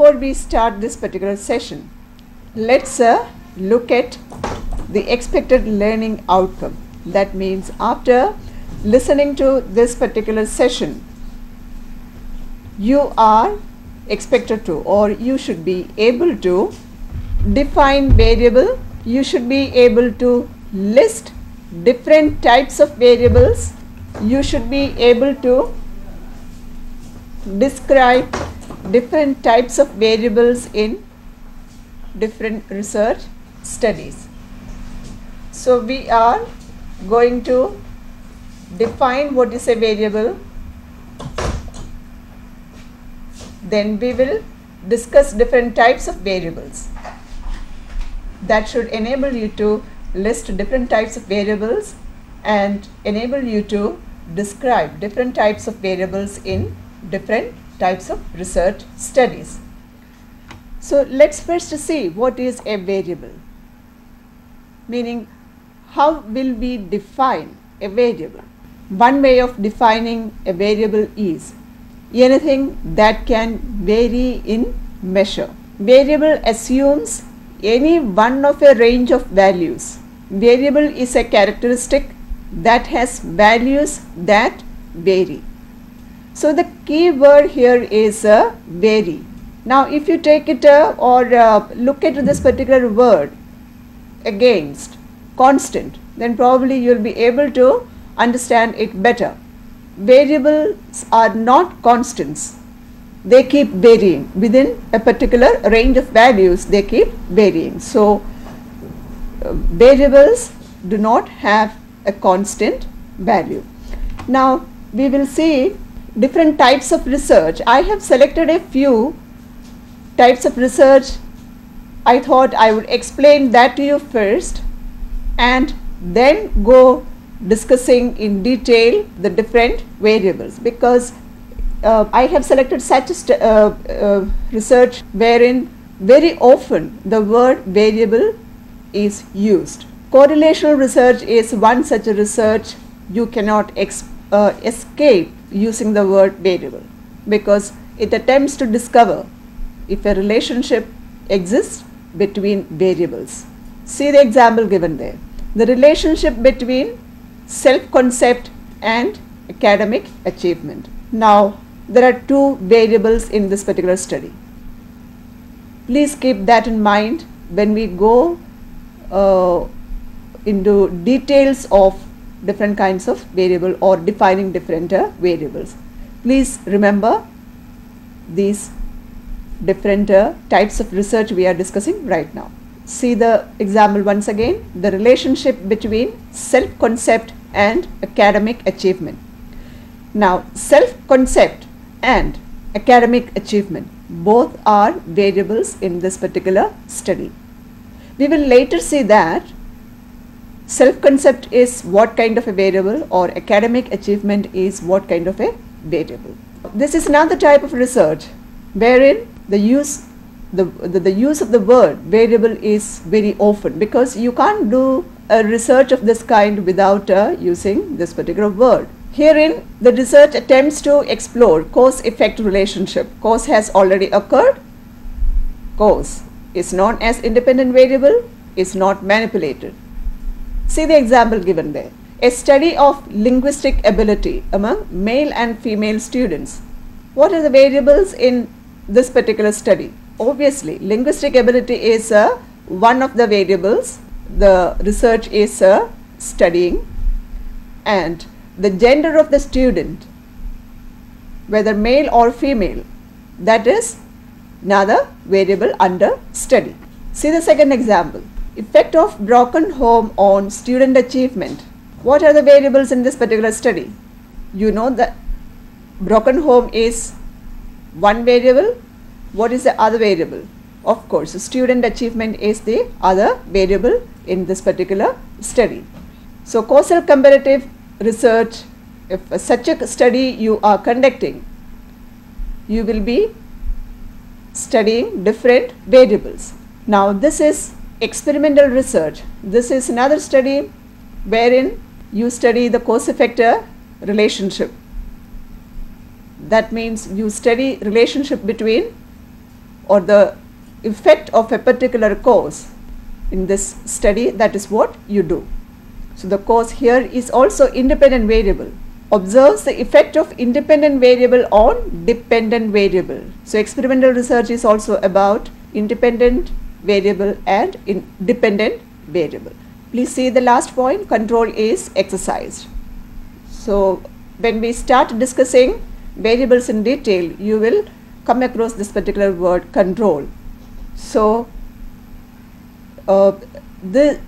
before we start this particular session, let's look at the expected learning outcome. That means after listening to this particular session, you are expected to, or you should be able to define variable. You should be able to list different types of variables. You should be able to describe different types of variables in different research studies. So we are going to define what is a variable. Then we will discuss different types of variables. That should enable you to list different types of variables and enable you to describe different types of variables in different types of research studies. So let's first see what is a variable. Meaning, how will we define a variable? One way of defining a variable is anything that can vary in measure. Variable assumes any one of a range of values. Variable is a characteristic that has values that vary. So the key word here is vary. Now if you take it or look at this particular word against constant, then probably you will be able to understand it better. Variables are not constants. They keep varying within a particular range of values. They keep varying. So variables do not have a constant value. Now we will see different types of research. I have selected a few types of research. I thought I would explain that to you first and then go discussing in detail the different variables, because I have selected such a research wherein very often the word variable is used. Correlational research is one such a research. You cannot escape using the word variable, because it attempts to discover if a relationship exists between variables. See the example given there. The relationship between self-concept and academic achievement. Now there are two variables in this particular study. Please keep that in mind when we go into details of different kinds of variable or defining different variables. Please remember these different types of research we are discussing right now. See the example once again. The relationship between self-concept and academic achievement. Now self-concept and academic achievement both are variables in this particular study. We will later see that self-concept is what kind of a variable or academic achievement is what kind of a variable. This is another type of research wherein the use of the word variable is very often, because you can't do a research of this kind without using this particular word. Herein the research attempts to explore cause-effect relationship. Cause has already occurred. Cause is known as independent variable, is not manipulated. See the example given there. A study of linguistic ability among male and female students. What are the variables in this particular study? Obviously, linguistic ability is one of the variables the research is studying, and the gender of the student, whether male or female, that is another variable under study. See the second example. Effect of broken home on student achievement. What are the variables in this particular study? You know that broken home is one variable. What is the other variable? Of course, student achievement is the other variable in this particular study. So causal comparative research, if such a study you are conducting, you will be studying different variables. Now this is experimental research. This is another study wherein you study the cause-effect relationship. That means you study relationship between or the effect of a particular cause in this study, that is what you do. So the cause here is also independent variable. Observes the effect of independent variable on dependent variable. So experimental research is also about independent variable and dependent variable. Please see the last point, control is exercised. So when we start discussing variables in detail, you will come across this particular word, control. So the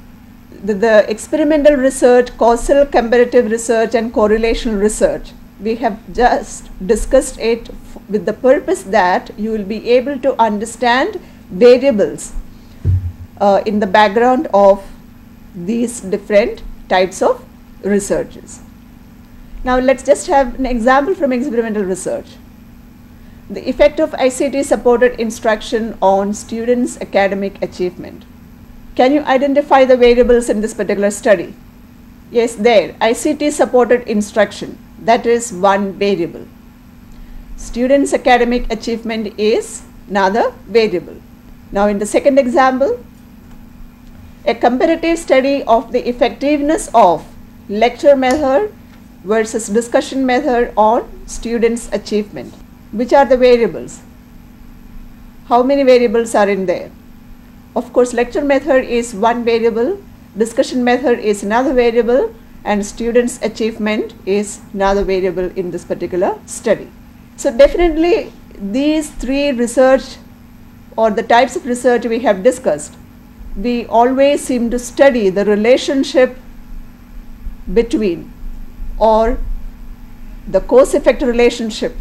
experimental research, causal comparative research and correlational research, we have just discussed it with the purpose that you will be able to understand variables in the background of these different types of researches. Now let's just have an example from experimental research. The effect of ICT supported instruction on students' academic achievement. Can you identify the variables in this particular study? Yes, there, ICT supported instruction, that is one variable. Students' academic achievement is another variable. Now in the second example, a comparative study of the effectiveness of lecture method versus discussion method on students' achievement. Which are the variables? How many variables are in there? Of course, lecture method is one variable, discussion method is another variable, and students' achievement is another variable in this particular study. So definitely these three research or the types of research we have discussed, we always seem to study the relationship between or the cause-effect relationship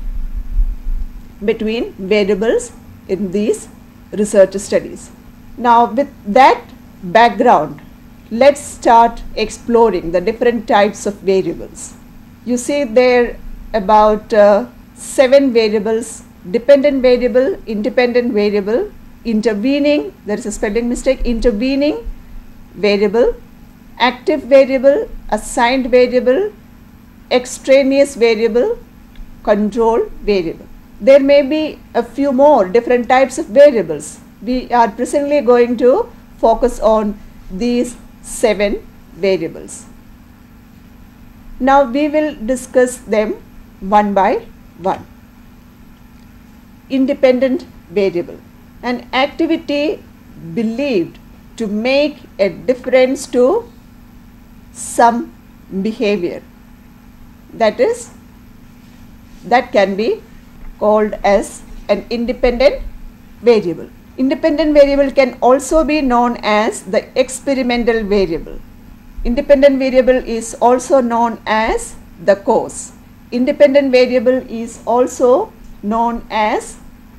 between variables in these research studies. Now with that background, let's start exploring the different types of variables. You see there about 7 variables: dependent variable, independent variable, intervening, there is a spelling mistake, intervening variable, active variable, assigned variable, extraneous variable, control variable. There may be a few more different types of variables. We are presently going to focus on these 7 variables. Now we will discuss them one by one. Independent variable, an activity believed to make a difference to some behavior, that can be called as an independent variable. Independent variable can also be known as the experimental variable. Independent variable is also known as the cause. Independent variable is also known as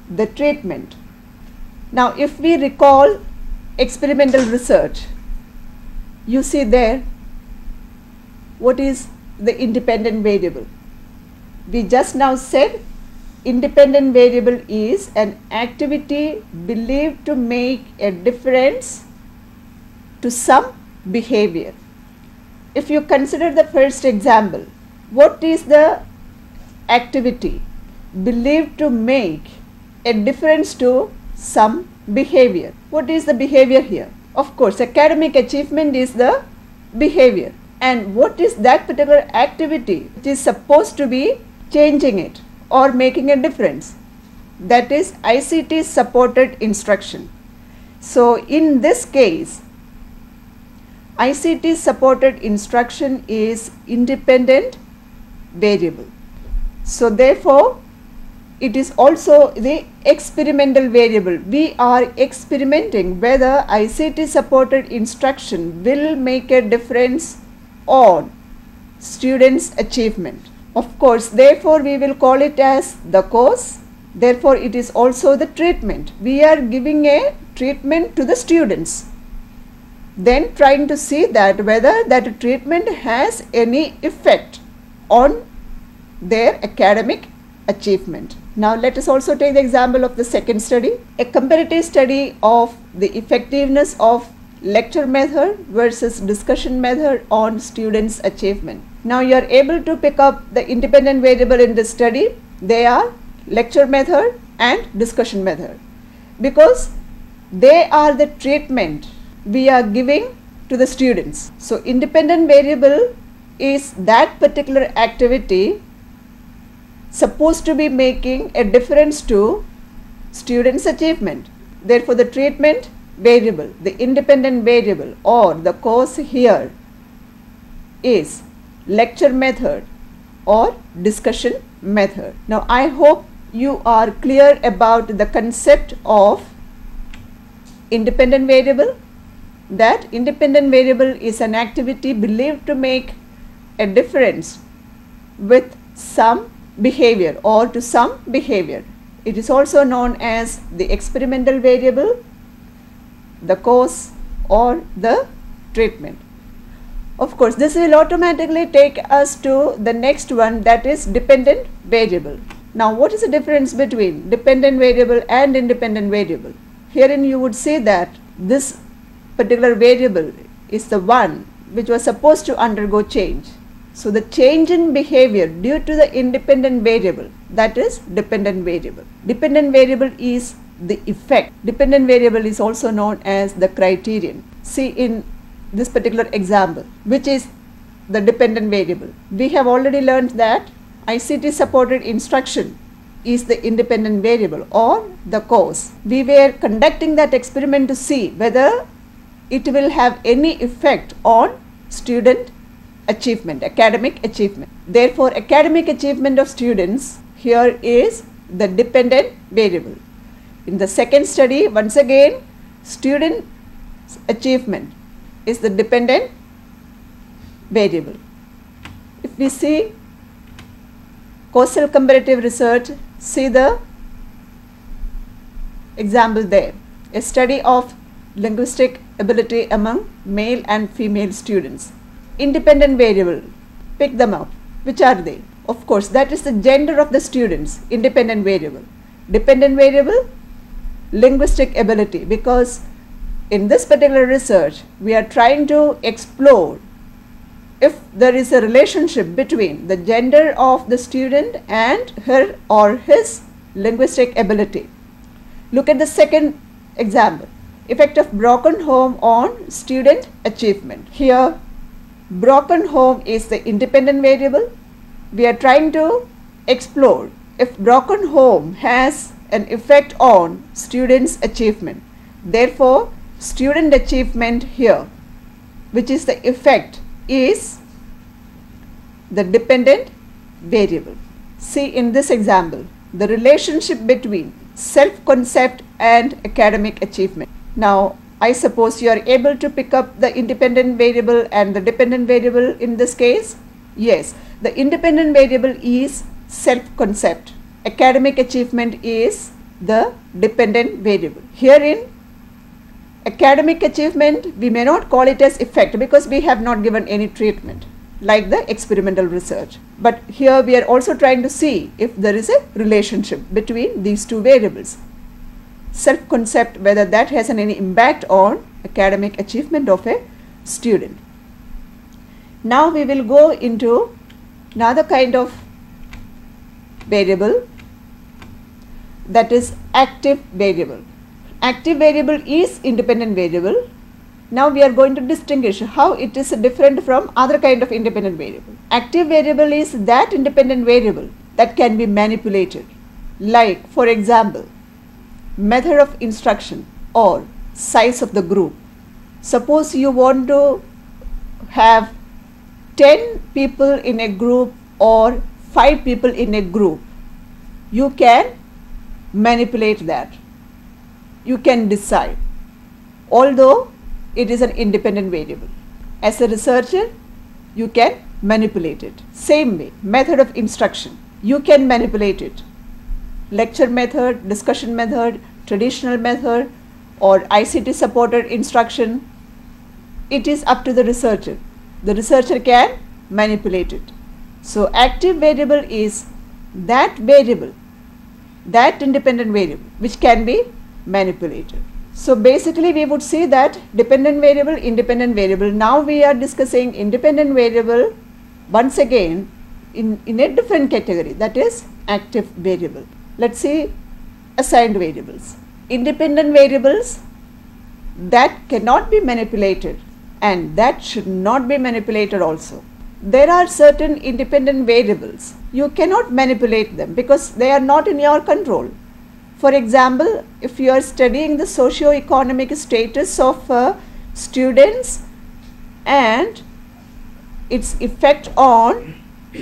the treatment. Now if we recall experimental research, you see there what is the independent variable. We just now said independent variable is an activity believed to make a difference to some behavior. If you consider the first example, what is the activity believed to make a difference to some behavior? What is the behavior here? Of course, academic achievement is the behavior. And what is that particular activity which is supposed to be changing it or making a difference? That is ICT supported instruction. So in this case, ICT supported instruction is independent variable. So therefore, it is also the experimental variable. We are experimenting whether ICT supported instruction will make a difference on students' achievement. Of course, therefore we will call it as the cause. Therefore it is also the treatment. We are giving a treatment to the students, then trying to see that whether that treatment has any effect on their academic achievement. Now let us also take the example of the second study, a comparative study of the effectiveness of lecture method versus discussion method on students' achievement. Now you are able to pick up the independent variable in this study. They are lecture method and discussion method. because they are the treatment we are giving to the students. So independent variable is that particular activity supposed to be making a difference to students' achievement. Therefore, the treatment variable, the independent variable or the cause here is lecture method or discussion method. Now, I hope you are clear about the concept of independent variable, that independent variable is an activity believed to make a difference with some behavior or to some behavior. It is also known as the experimental variable, the cause or the treatment. Of course, this will automatically take us to the next one, that is dependent variable. Now, what is the difference between dependent variable and independent variable? Herein you would see that this particular variable is the one which was supposed to undergo change. So, the change in behavior due to the independent variable, that is dependent variable. Dependent variable is the effect. Dependent variable is also known as the criterion. See in this particular example, which is the dependent variable. We have already learned that ICT supported instruction is the independent variable or the cause. We were conducting that experiment to see whether it will have any effect on student achievement, academic achievement. Therefore, academic achievement of students here is the dependent variable. In the second study, once again, student achievement is the dependent variable. If we see causal-comparative research, see the example there. A study of linguistic ability among male and female students. Independent variable, pick them up. Which are they? Of course, that is the gender of the students, independent variable. Dependent variable, linguistic ability, because in this particular research, we are trying to explore if there is a relationship between the gender of the student and her or his linguistic ability. Look at the second example, effect of broken home on student achievement. Here, broken home is the independent variable. We are trying to explore if broken home has an effect on students' achievement. Therefore, student achievement here, which is the effect, is the dependent variable. See in this example, the relationship between self-concept and academic achievement. Now, I suppose you are able to pick up the independent variable and the dependent variable in this case. Yes, the independent variable is self-concept. Academic achievement is the dependent variable. Herein, academic achievement, we may not call it as effect because we have not given any treatment like the experimental research. But here we are also trying to see if there is a relationship between these two variables. Self-concept, whether that has any impact on academic achievement of a student. Now we will go into another kind of variable, that is active variable. Active variable is independent variable. Now we are going to distinguish how it is different from other kind of independent variable. Active variable is that independent variable that can be manipulated, like for example, method of instruction or size of the group. Suppose you want to have 10 people in a group or 5 people in a group. You can manipulate that. You can decide, although it is an independent variable. As a researcher, you can manipulate it. Same way, method of instruction, you can manipulate it. Lecture method, discussion method, traditional method or ICT supported instruction, it is up to the researcher. The researcher can manipulate it. So active variable is that variable, that independent variable which can be manipulated. So basically we would say that dependent variable, independent variable. Now we are discussing independent variable once again in a different category, that is active variable. Let's see assigned variables. independent variables that cannot be manipulated and that should not be manipulated also. There are certain independent variables. You cannot manipulate them because they are not in your control. For example, if you are studying the socio-economic status of students and its effect on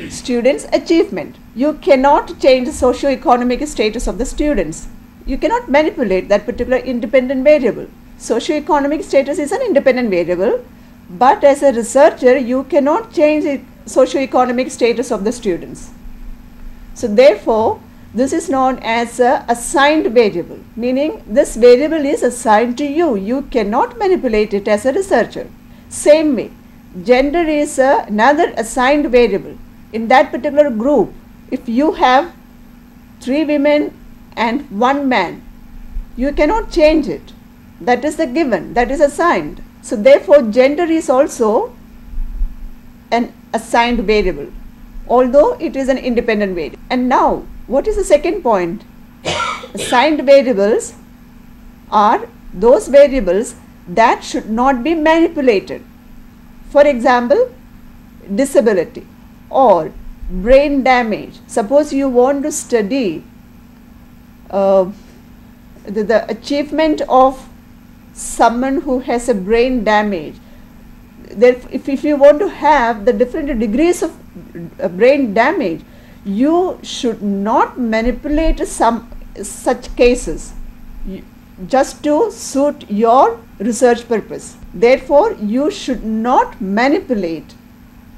students' achievement, you cannot change the socio-economic status of the students. You cannot manipulate that particular independent variable. Socio-economic status is an independent variable, but as a researcher, you cannot change the socio-economic status of the students. So therefore, this is known as a assigned variable, meaning this variable is assigned to you. You cannot manipulate it as a researcher. Same way, gender is another assigned variable. In that particular group, if you have 3 women and 1 man, you cannot change it. That is the given, that is assigned. So therefore, gender is also an assigned variable, although it is an independent variable. And now, what is the second point? Assigned variables are those variables that should not be manipulated. For example, disability or brain damage. Suppose you want to study the achievement of someone who has a brain damage. If you want to have the different degrees of brain damage, you should not manipulate such cases just to suit your research purpose. Therefore, you should not manipulate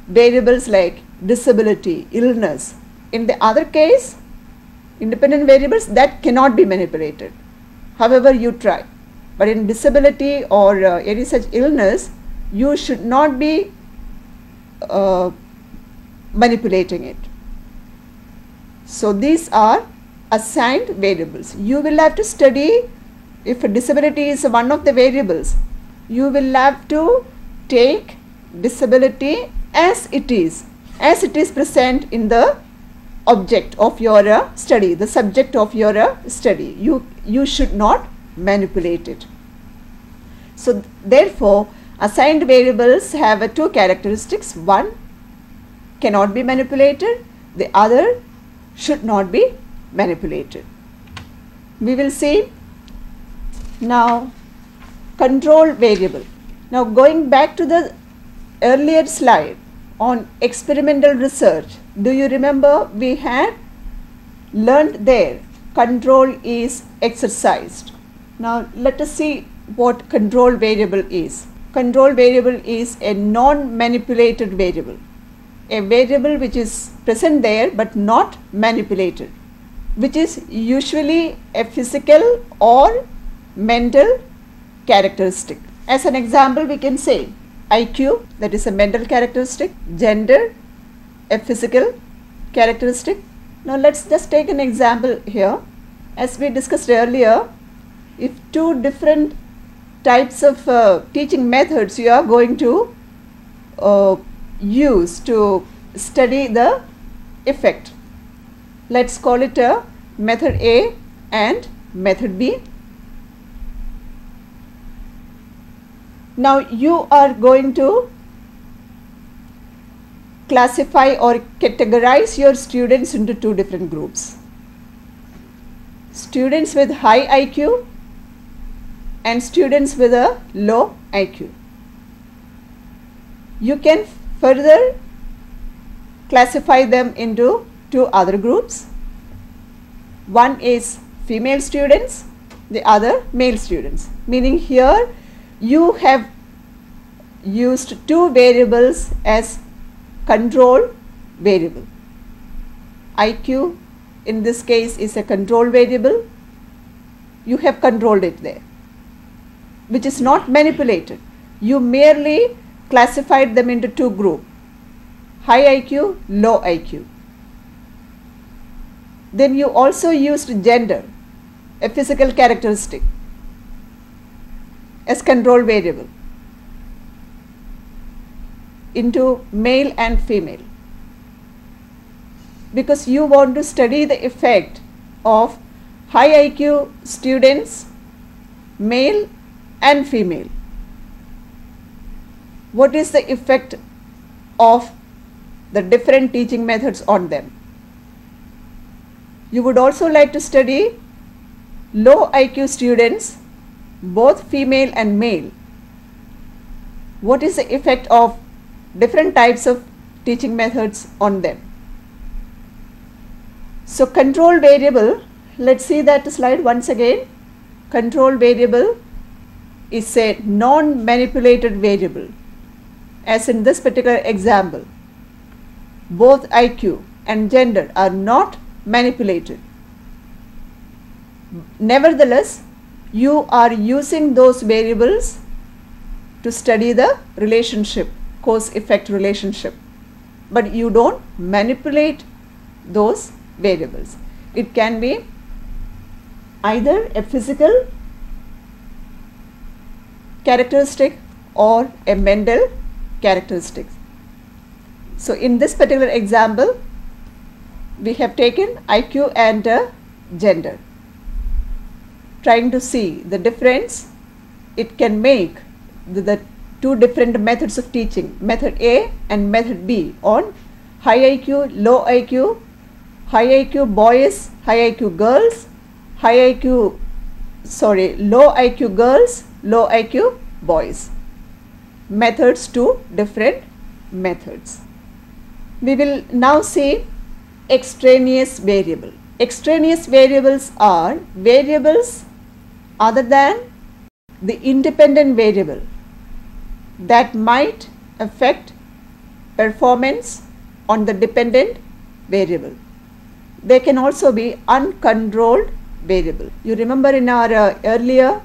variables like disability, illness. In the other case, independent variables that cannot be manipulated, however you try. But in disability or any such illness, you should not be manipulating it. So these are assigned variables. You will have to study, if a disability is one of the variables, you will have to take disability as it is present in the object of your study, the subject of your study. You should not manipulate it. So therefore, assigned variables have 2 characteristics. One cannot be manipulated, the other should not be manipulated. We will see now control variable. Now going back to the earlier slide on experimental research, do you remember we had learned there control is exercised. Now let us see what control variable is. Control variable is a non-manipulated variable, a variable which is present there but not manipulated, which is usually a physical or mental characteristic. As an example, we can say IQ, that is a mental characteristic, gender, a physical characteristic. Now let's just take an example here. As we discussed earlier, if 2 different types of teaching methods you are going to use to study the effect, let's call it a method A and method B. Now you are going to classify or categorize your students into 2 different groups. Students with high IQ and students with a low IQ. You can further classify them into 2 other groups. One is female students, the other male students, meaning here you have used 2 variables as control variable. IQ in this case is a control variable. You have controlled it there, which is not manipulated. You merely classified them into 2 groups, high IQ, low IQ. Then you also used gender, a physical characteristic, as control variable into male and female, because you want to study the effect of high IQ students male and female. What is the effect of the different teaching methods on them? You would also like to study low IQ students, both female and male. What is the effect of different types of teaching methods on them? So control variable, let's see that slide once again. Control variable is a non-manipulated variable. As in this particular example, both IQ and gender are not manipulated. Nevertheless, you are using those variables to study the relationship, cause-effect relationship, but you don't manipulate those variables. It can be either a physical characteristic or a mental characteristic. So in this particular example, we have taken IQ and gender, trying to see the difference it can make the two different methods of teaching, method A and method B, on high IQ, low IQ, high IQ boys, high IQ girls, low IQ girls, low IQ boys. Methods to different methods. We will now see extraneous variable. Extraneous variables are variables other than the independent variable that might affect performance on the dependent variable. They can also be uncontrolled variable. You remember in our earlier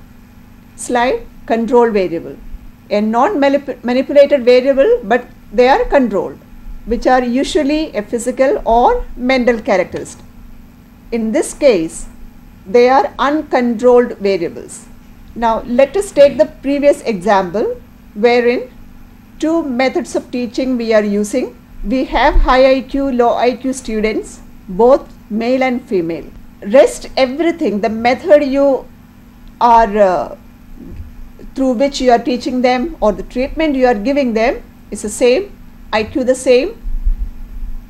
slide, control variable, a non-manipulated variable, but they are controlled, which are usually a physical or mental characteristic. In this case, they are uncontrolled variables. Now let us take the previous example wherein two methods of teaching we are using. We have high IQ, low IQ students, both male and female. Rest everything, the method you are through which you are teaching them or the treatment you are giving them is the same, IQ the same,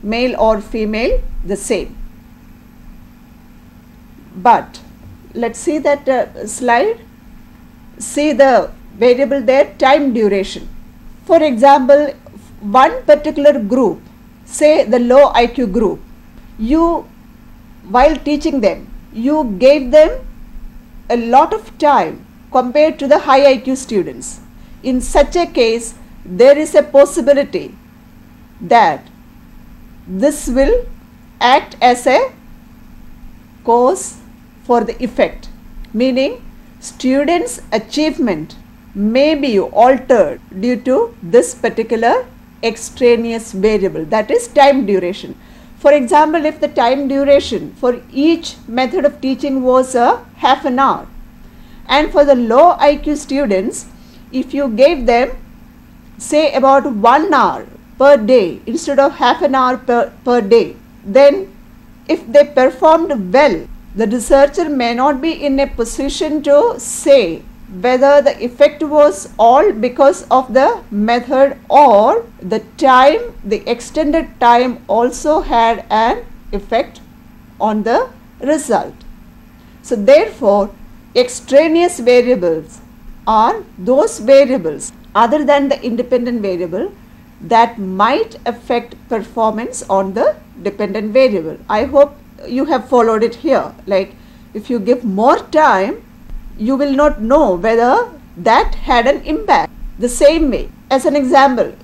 male or female the same. But let's see that slide. See the variable there, time duration. For example, one particular group, say the low IQ group, you, while teaching them, you gave them a lot of time compared to the high IQ students. In such a case, there is a possibility that this will act as a cause for the effect, meaning students' achievement may be altered due to this particular extraneous variable, that is time duration. For example, if the time duration for each method of teaching was half an hour, and for the low IQ students, if you gave them say about 1 hour per day instead of half an hour per day, then if they performed well, the researcher may not be in a position to say whether the effect was all because of the method or the time, the extended time also had an effect on the result. So therefore, extraneous variables are those variables other than the independent variable that might affect performance on the dependent variable. I hope you have followed it here. Like if you give more time, you will not know whether that had an impact. The same way, as an example,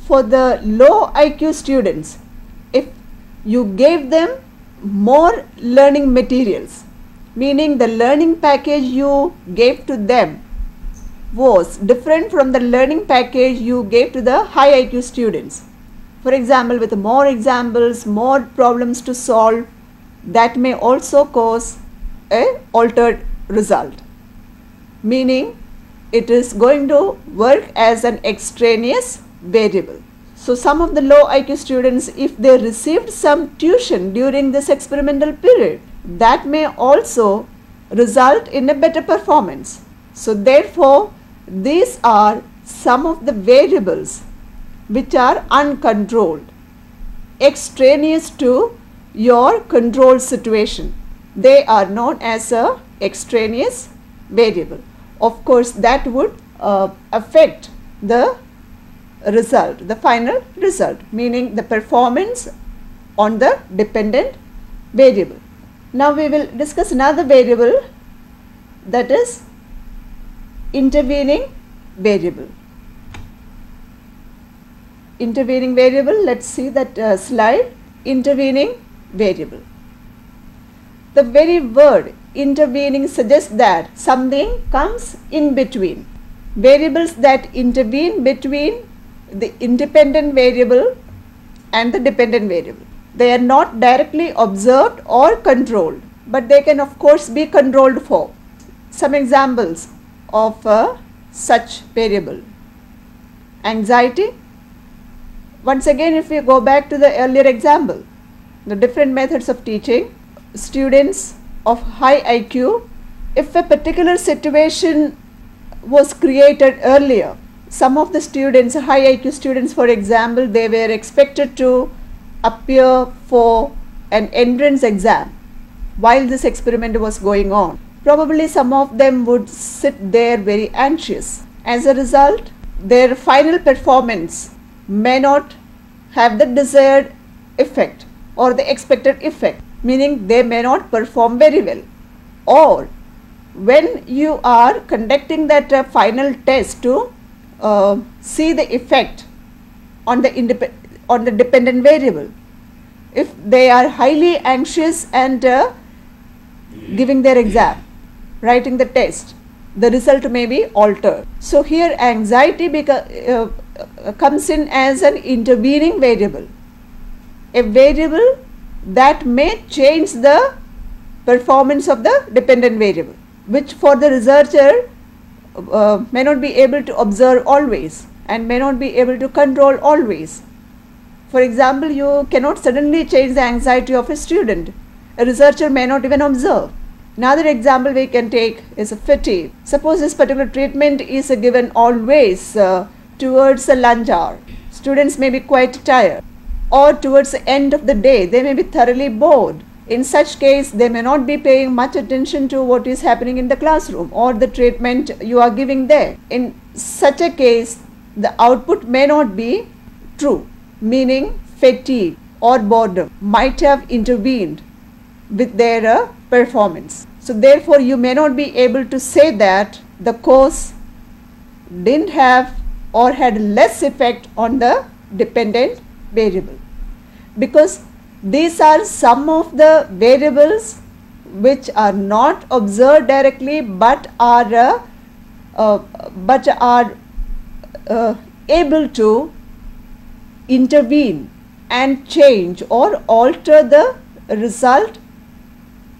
for the low IQ students, if you gave them more learning materials, meaning the learning package you gave to them was different from the learning package you gave to the high IQ students. For example, with more examples, more problems to solve, that may also cause a altered result, meaning it is going to work as an extraneous variable. So some of the low IQ students, if they received some tuition during this experimental period, that may also result in a better performance. So therefore, these are some of the variables which are uncontrolled, extraneous to your control situation. They are known as a extraneous variable. Of course, that would affect the result, the final result, meaning the performance on the dependent variable. Now we will discuss another variable, that is intervening variable. Intervening variable, let's see that slide. Intervening variable. The very word intervening suggests that something comes in between. Variables that intervene between the independent variable and the dependent variable. They are not directly observed or controlled, but they can of course be controlled for. Some examples of such variable. Anxiety. Once again, if we go back to the earlier example, the different methods of teaching, students of high IQ, if a particular situation was created earlier, some of the students, high IQ students for example, they were expected to appear for an entrance exam while this experiment was going on. Probably some of them would sit there very anxious. As a result, their final performance may not have the desired effect or the expected effect, meaning they may not perform very well. Or when you are conducting that final test to see the effect on the dependent variable, if they are highly anxious and giving their exam, writing the test, the result may be altered. So here anxiety comes in as an intervening variable, a variable that may change the performance of the dependent variable, which for the researcher may not be able to observe always and may not be able to control always. For example, you cannot suddenly change the anxiety of a student. A researcher may not even observe. Another example we can take is a fatigue. Suppose this particular treatment is given always towards the lunch hour. Students may be quite tired, or towards the end of the day they may be thoroughly bored. In such case, they may not be paying much attention to what is happening in the classroom or the treatment you are giving there. In such a case, the output may not be true, meaning fatigue or boredom might have intervened with their performance. So therefore, you may not be able to say that the course didn't have or had less effect on the dependent variable, because these are some of the variables which are not observed directly but are able to intervene and change or alter the result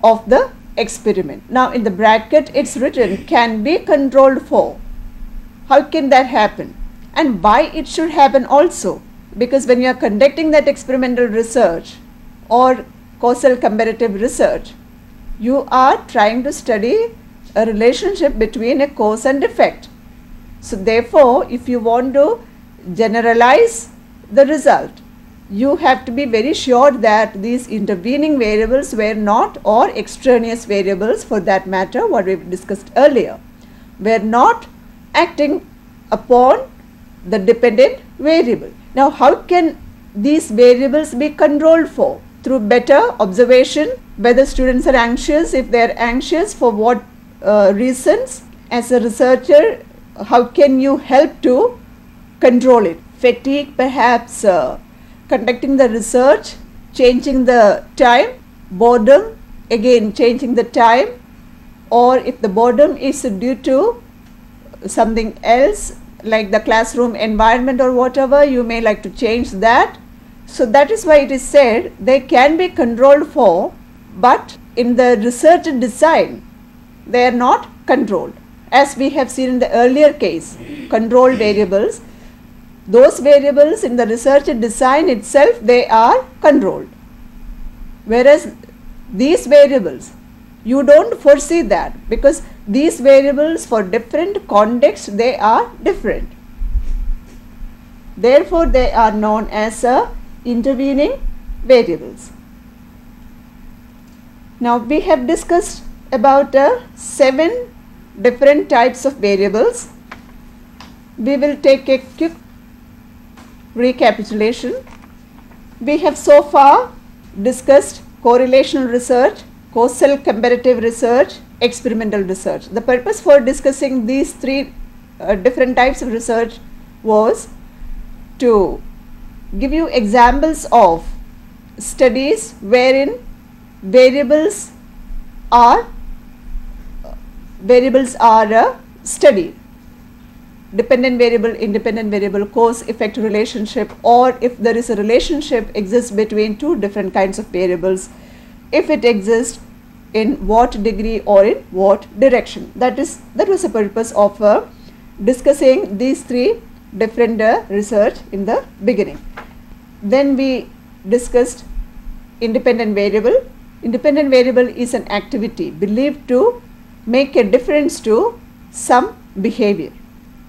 of the experiment. Now in the bracket it's written can be controlled for. How can that happen and why it should happen also? Because when you are conducting that experimental research or causal comparative research, you are trying to study a relationship between a cause and effect. So therefore, if you want to generalize the result, you have to be very sure that these intervening variables were not, or extraneous variables for that matter, what we discussed earlier, were not acting upon the dependent variable. Now how can these variables be controlled for? Through better observation, whether students are anxious, if they are anxious, for what reasons. As a researcher, how can you help to control it? Fatigue, perhaps conducting the research, changing the time. Boredom, again changing the time, or if the boredom is due to something else like the classroom environment or whatever, you may like to change that. So that is why it is said they can be controlled for, but in the research design they are not controlled. As we have seen in the earlier case, control variables, those variables in the research design itself, they are controlled, whereas these variables You don't foresee that because these variables for different contexts, they are different. Therefore, they are known as intervening variables. Now, we have discussed about 7 different types of variables. We will take a quick recapitulation. We have so far discussed correlational research, causal-comparative research, experimental research. The purpose for discussing these 3 different types of research was to give you examples of studies wherein variables are studied. Dependent variable, independent variable, cause-effect relationship, or if there is a relationship exists between 2 different kinds of variables, if it exists, in what degree or in what direction. That was the purpose of discussing these 3 different research in the beginning. Then we discussed independent variable. Independent variable is an activity believed to make a difference to some behavior.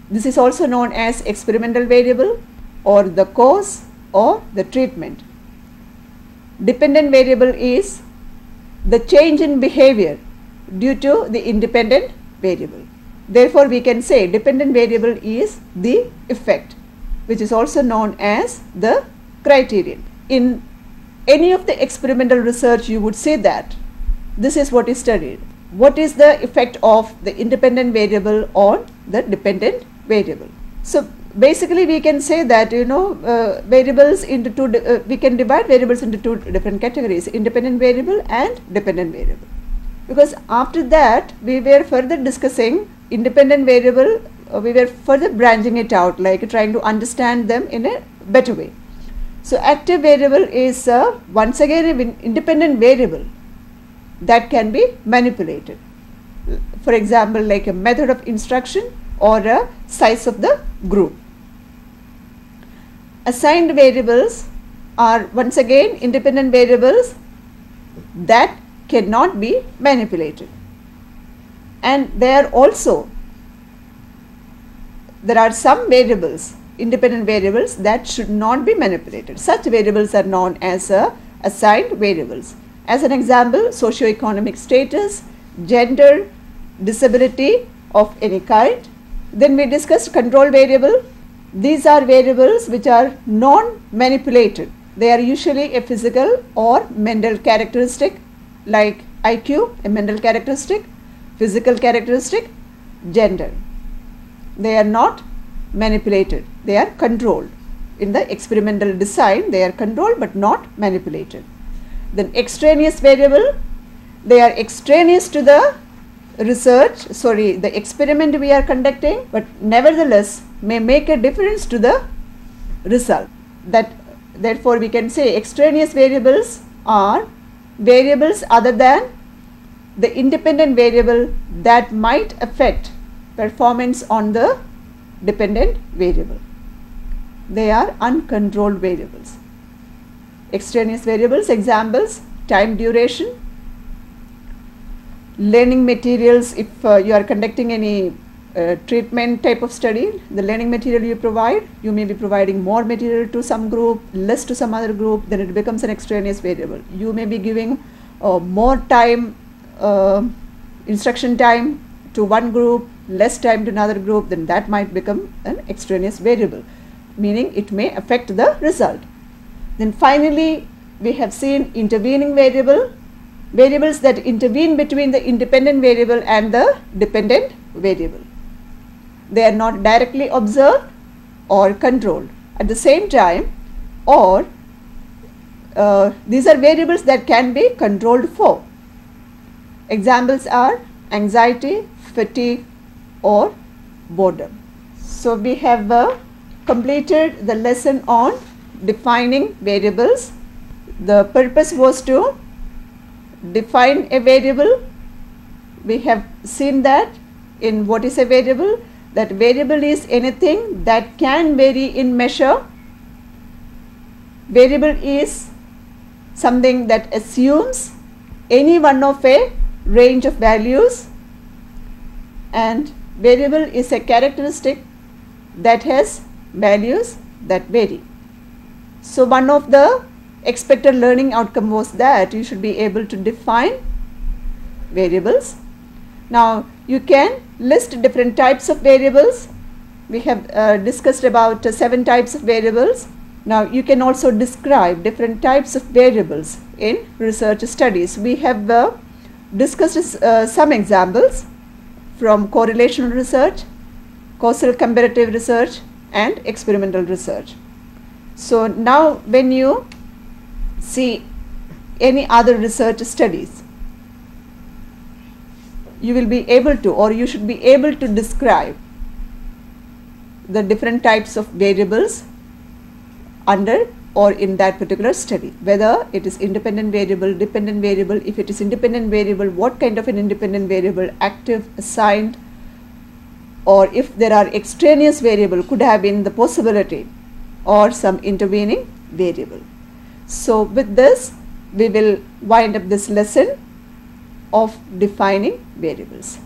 This is also known as experimental variable or the cause or the treatment. Dependent variable is the change in behavior due to the independent variable. Therefore, we can say dependent variable is the effect, which is also known as the criterion. In any of the experimental research, you would say that this is what is studied. What is the effect of the independent variable on the dependent variable? So basically, we can say that variables into we can divide variables into 2 different categories: independent variable and dependent variable. Because after that, we were further discussing independent variable. We were further branching it out, like trying to understand them in a better way. So active variable is once again an independent variable that can be manipulated. For example, like a method of instruction or a size of the group. Assigned variables are once again independent variables that cannot be manipulated. And there are some variables, independent variables, that should not be manipulated. Such variables are known as assigned variables. As an example, socioeconomic status, gender, disability of any kind. Then we discussed control variable. These are variables which are non-manipulated. They are usually a physical or mental characteristic, like IQ, a mental characteristic, physical characteristic, gender. They are not manipulated. They are controlled. In the experimental design, they are controlled but not manipulated. Then extraneous variable, they are extraneous to the the experiment we are conducting, but nevertheless may make a difference to the result. Therefore, we can say extraneous variables are variables other than the independent variable that might affect performance on the dependent variable. They are uncontrolled variables. Extraneous variables, examples: time duration, learning materials. If you are conducting any treatment type of study, the learning material you provide, you may be providing more material to some group, less to some other group, then it becomes an extraneous variable. You may be giving more time, instruction time to one group, less time to another group, then that might become an extraneous variable, meaning it may affect the result. Then finally, we have seen intervening variable, variables that intervene between the independent variable and the dependent variable. They are not directly observed or controlled at the same time, or these are variables that can be controlled for. Examples are anxiety, fatigue, or boredom. So we have completed the lesson on defining variables. The purpose was to define a variable. We have seen that in what is a variable, that variable is anything that can vary in measure. Variable is something that assumes any one of a range of values, and variable is a characteristic that has values that vary. So one of the expected learning outcome was that you should be able to define variables. Now you can list different types of variables. We have discussed about 7 types of variables. Now you can also describe different types of variables in research studies. We have discussed some examples from correlational research, causal-comparative research, and experimental research. So now when you see any other research studies, you will be able to, or you should be able to describe the different types of variables under or in that particular study, whether it is independent variable, dependent variable. If it is independent variable, what kind of an independent variable, active, assigned, or if there are extraneous variable, could have been the possibility, or some intervening variable. So with this we will wind up this lesson of defining variables.